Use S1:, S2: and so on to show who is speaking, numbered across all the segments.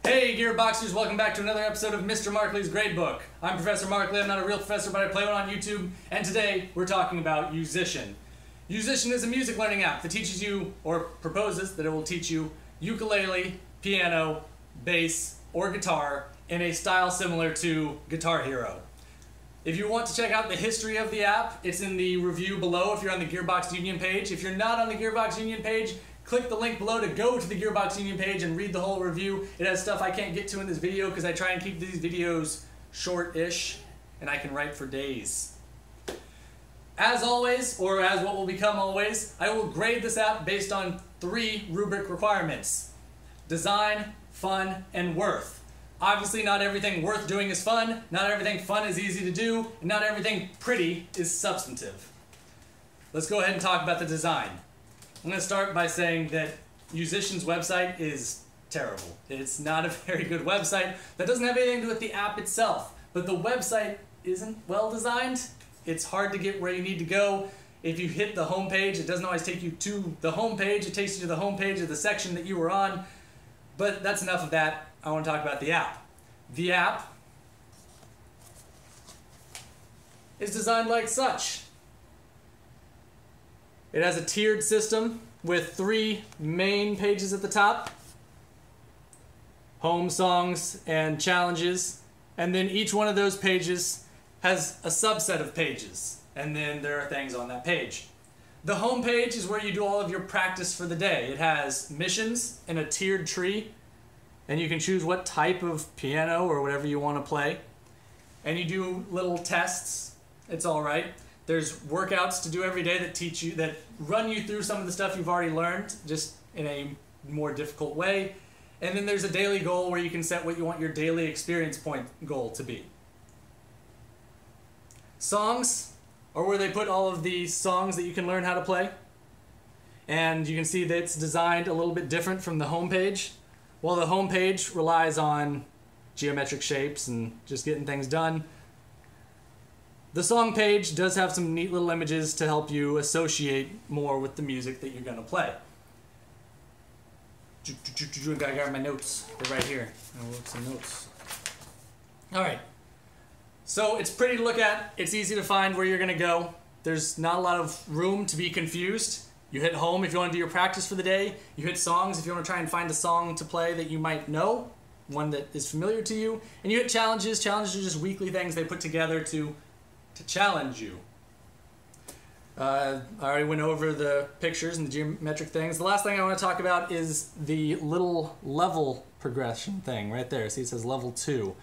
S1: Hey Gearboxers, welcome back to another episode of Mr. Markley's Gradebook. I'm Professor Markley. I'm not a real professor, but I play one on YouTube, and today we're talking about Yousician. Yousician is a music learning app that teaches you, or proposes that it will teach you, ukulele, piano, bass, or guitar in a style similar to Guitar Hero. If you want to check out the history of the app, it's in the review below if you're on the Gearbox Union page. If you're not on the Gearbox Union page, click the link below to go to the Gearbox Union page and read the whole review. It has stuff I can't get to in this video because I try and keep these videos short-ish, and I can write for days. As always, or as what will become always, I will grade this app based on 3 rubric requirements: design, fun, and worth. Obviously, not everything worth doing is fun, not everything fun is easy to do, and not everything pretty is substantive. Let's go ahead and talk about the design. I'm going to start by saying that Yousician's website is terrible. It's not a very good website. That doesn't have anything to do with the app itself, but the website isn't well designed. It's hard to get where you need to go. If you hit the home page, it doesn't always take you to the home page. It takes you to the home page of the section that you were on. But that's enough of that. I want to talk about the app. The app is designed like such. It has a tiered system with 3 main pages at the top: home, songs, and challenges. And then each one of those pages has a subset of pages, and then there are things on that page. The home page is where you do all of your practice for the day. It has missions in a tiered tree, and you can choose what type of piano or whatever you want to play. And you do little tests. It's all right. There's workouts to do every day that teach you, that run you through some of the stuff you've already learned, just in a more difficult way. And then there's a daily goal where you can set what you want your daily experience point goal to be. Songs are where they put all of the songs that you can learn how to play. And you can see that it's designed a little bit different from the home page. While the home page relies on geometric shapes and just getting things done, the song page does have some neat little images to help you associate more with the music that you're going to play. I gotta grab my notes. They're right here. I'll look some notes. Alright. So it's pretty to look at. It's easy to find where you're going to go. There's not a lot of room to be confused. You hit home if you want to do your practice for the day. You hit songs if you want to try and find a song to play that you might know, one that is familiar to you. And you hit challenges. Challenges are just weekly things they put together to challenge you. I already went over the pictures and the geometric things. The last thing I want to talk about is the little level progression thing right there. See, it says level 2.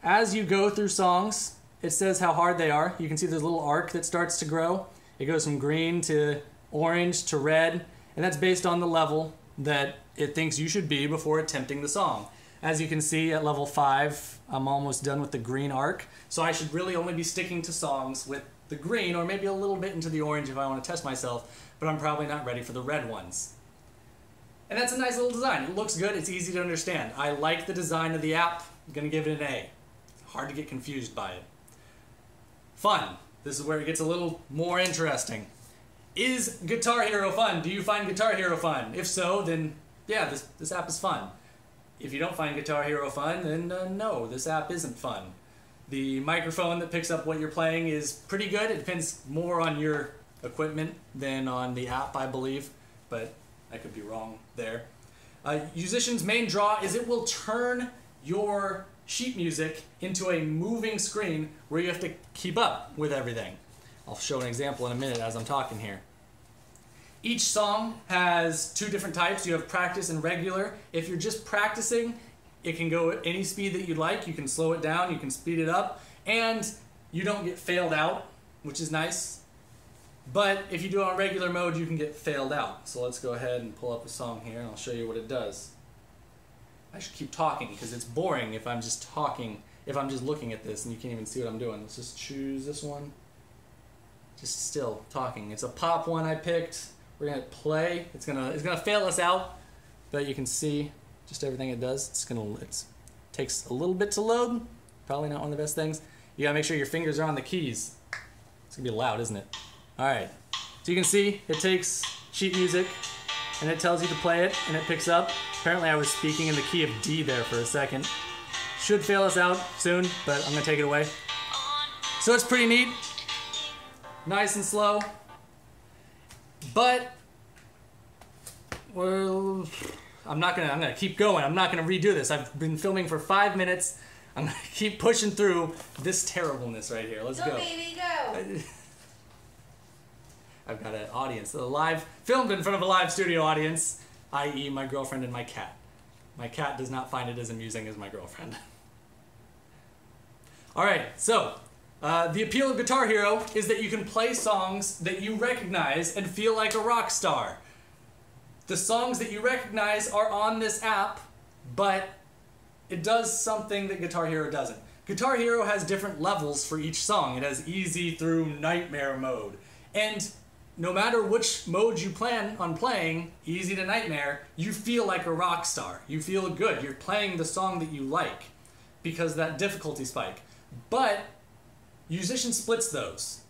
S1: As you go through songs, it says how hard they are. You can see there's a little arc that starts to grow. It goes from green to orange to red, and that's based on the level that it thinks you should be before attempting the song. As you can see at level 5, I'm almost done with the green arc, so I should really only be sticking to songs with the green, or maybe a little bit into the orange if I want to test myself, but I'm probably not ready for the red ones. And that's a nice little design. It looks good, it's easy to understand. I like the design of the app. I'm going to give it an A. Hard to get confused by it. Fun. This is where it gets a little more interesting. Is Guitar Hero fun? Do you find Guitar Hero fun? If so, then yeah, this app is fun. If you don't find Guitar Hero fun, then no, this app isn't fun. The microphone that picks up what you're playing is pretty good. It depends more on your equipment than on the app, I believe, but I could be wrong there. Yousician's main draw is it will turn your sheet music into a moving screen where you have to keep up with everything. I'll show an example in a minute as I'm talking here. Each song has 2 different types. You have practice and regular. If you're just practicing, it can go at any speed that you'd like. You can slow it down, you can speed it up, and you don't get failed out, which is nice. But if you do it on regular mode, you can get failed out. So let's go ahead and pull up a song here, and I'll show you what it does. I should keep talking, because it's boring if I'm just talking, if I'm just looking at this and you can't even see what I'm doing. Let's just choose this one. Just still talking. It's a pop one I picked. We're gonna play. It's gonna fail us out, but you can see just everything it does. It takes a little bit to load. Probably not one of the best things. You gotta make sure your fingers are on the keys. It's gonna be loud, isn't it? All right. So you can see it takes sheet music, and it tells you to play it, and it picks up. Apparently I was speaking in the key of D there for a second. Should fail us out soon, but I'm gonna take it away. So it's pretty neat. Nice and slow. But, well, I'm gonna keep going. I'm not gonna redo this. I've been filming for 5 minutes. I'm gonna keep pushing through this terribleness right here. Let's go.
S2: Go, baby, go.
S1: I've got an audience, filmed in front of a live studio audience, i.e. my girlfriend and my cat. My cat does not find it as amusing as my girlfriend. Alright, so, the appeal of Guitar Hero is that you can play songs that you recognize and feel like a rock star. The songs that you recognize are on this app, but it does something that Guitar Hero doesn't. Guitar Hero has different levels for each song. It has easy through nightmare mode. And no matter which mode you plan on playing, easy to nightmare, you feel like a rock star. You feel good. You're playing the song that you like because of that difficulty spike. But Yousician splits those.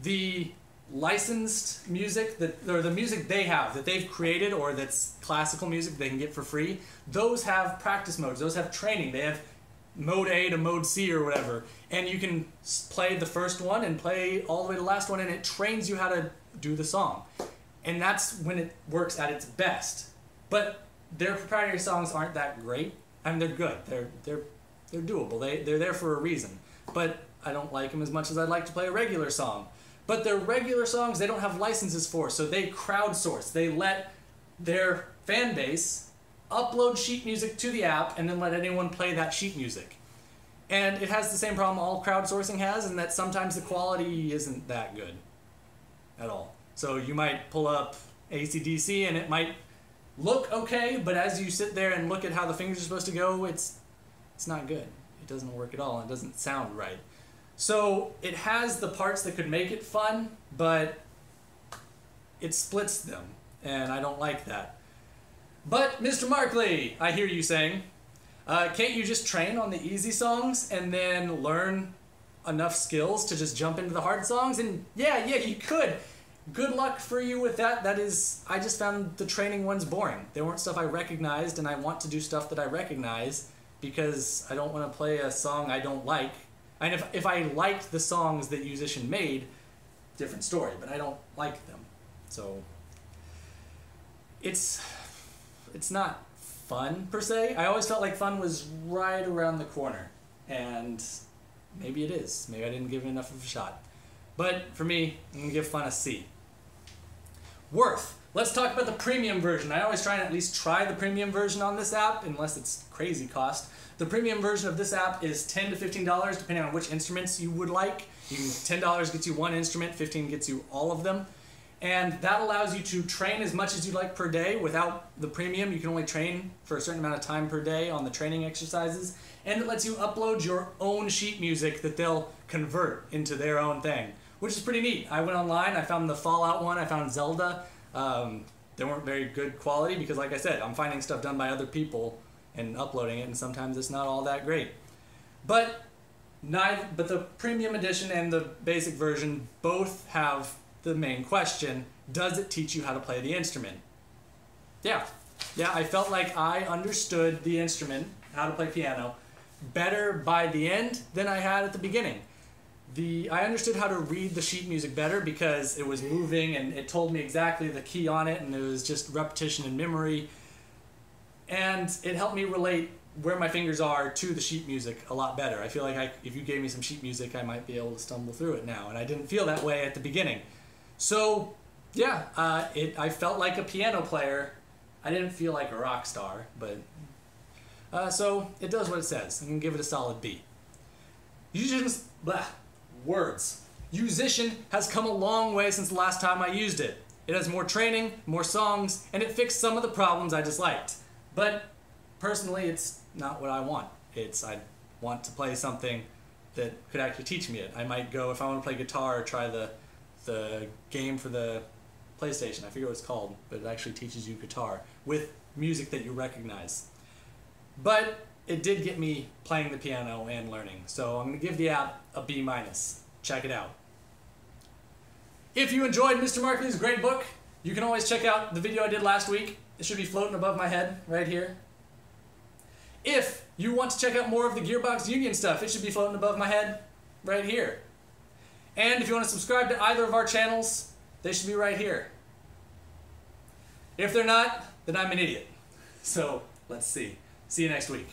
S1: The licensed music, or the music they have, that they've created, or that's classical music they can get for free, those have practice modes. Those have training. They have mode A to mode C or whatever, and you can play the first one and play all the way to the last one, and it trains you how to do the song. And that's when it works at its best. But their proprietary songs aren't that great. I mean, they're good. They're doable. They're there for a reason. But I don't like them as much as I'd like to play a regular song. But their regular songs, they don't have licenses for, so they crowdsource. They let their fan base upload sheet music to the app and then let anyone play that sheet music. And it has the same problem all crowdsourcing has, in that sometimes the quality isn't that good at all. So you might pull up AC/DC and it might look okay, but as you sit there and look at how the fingers are supposed to go, it's not good. It doesn't work at all. It doesn't sound right. So it has the parts that could make it fun, but it splits them, and I don't like that. But, Mr. Markley, I hear you saying, can't you just train on the easy songs and then learn enough skills to just jump into the hard songs? And yeah, you could. Good luck for you with that. I just found the training ones boring. They weren't stuff I recognized, and I want to do stuff that I recognize because I don't want to play a song I don't like. And if I liked the songs that Yousician made, different story, but I don't like them. So it's not fun per se. I always felt like fun was right around the corner, and maybe it is. Maybe I didn't give it enough of a shot. But for me, I'm gonna give fun a C. Worth. Let's talk about the premium version. I always try and at least try the premium version on this app, unless it's crazy cost. The premium version of this app is $10 to $15, depending on which instruments you would like. $10 gets you one instrument, $15 gets you all of them. And that allows you to train as much as you'd like per day. Without the premium, you can only train for a certain amount of time per day on the training exercises. And it lets you upload your own sheet music that they'll convert into their own thing, which is pretty neat. I went online, I found the Fallout one, I found Zelda. They weren't very good quality because, like I said, I'm finding stuff done by other people and uploading it, and sometimes it's not all that great. But the premium edition and the basic version both have the main question: does it teach you how to play the instrument? Yeah, I felt like I understood the instrument, how to play piano, better by the end than I had at the beginning. I understood how to read the sheet music better because it was moving and it told me exactly the key on it, and it was just repetition and memory. And it helped me relate where my fingers are to the sheet music a lot better. I feel like if you gave me some sheet music, I might be able to stumble through it now, and I didn't feel that way at the beginning. So, yeah, I felt like a piano player. I didn't feel like a rock star, but... so, it does what it says. I'm going to give it a solid B. Words. Yousician has come a long way since the last time I used it. It has more training, more songs, and it fixed some of the problems I disliked. But personally, it's not what I want. I want to play something that could actually teach me it. I might go, if I want to play guitar, try the game for the PlayStation. I forget what it's called, but it actually teaches you guitar with music that you recognize. But it did get me playing the piano and learning. So I'm going to give the app a B-. Check it out. If you enjoyed Mr. Markley's Gradebook, You can always check out the video I did last week. It should be floating above my head right here. If you want to check out more of the Gearbox Union stuff, it should be floating above my head right here. And if you want to subscribe to either of our channels, they should be right here. If they're not, then I'm an idiot. So let's see. See you next week.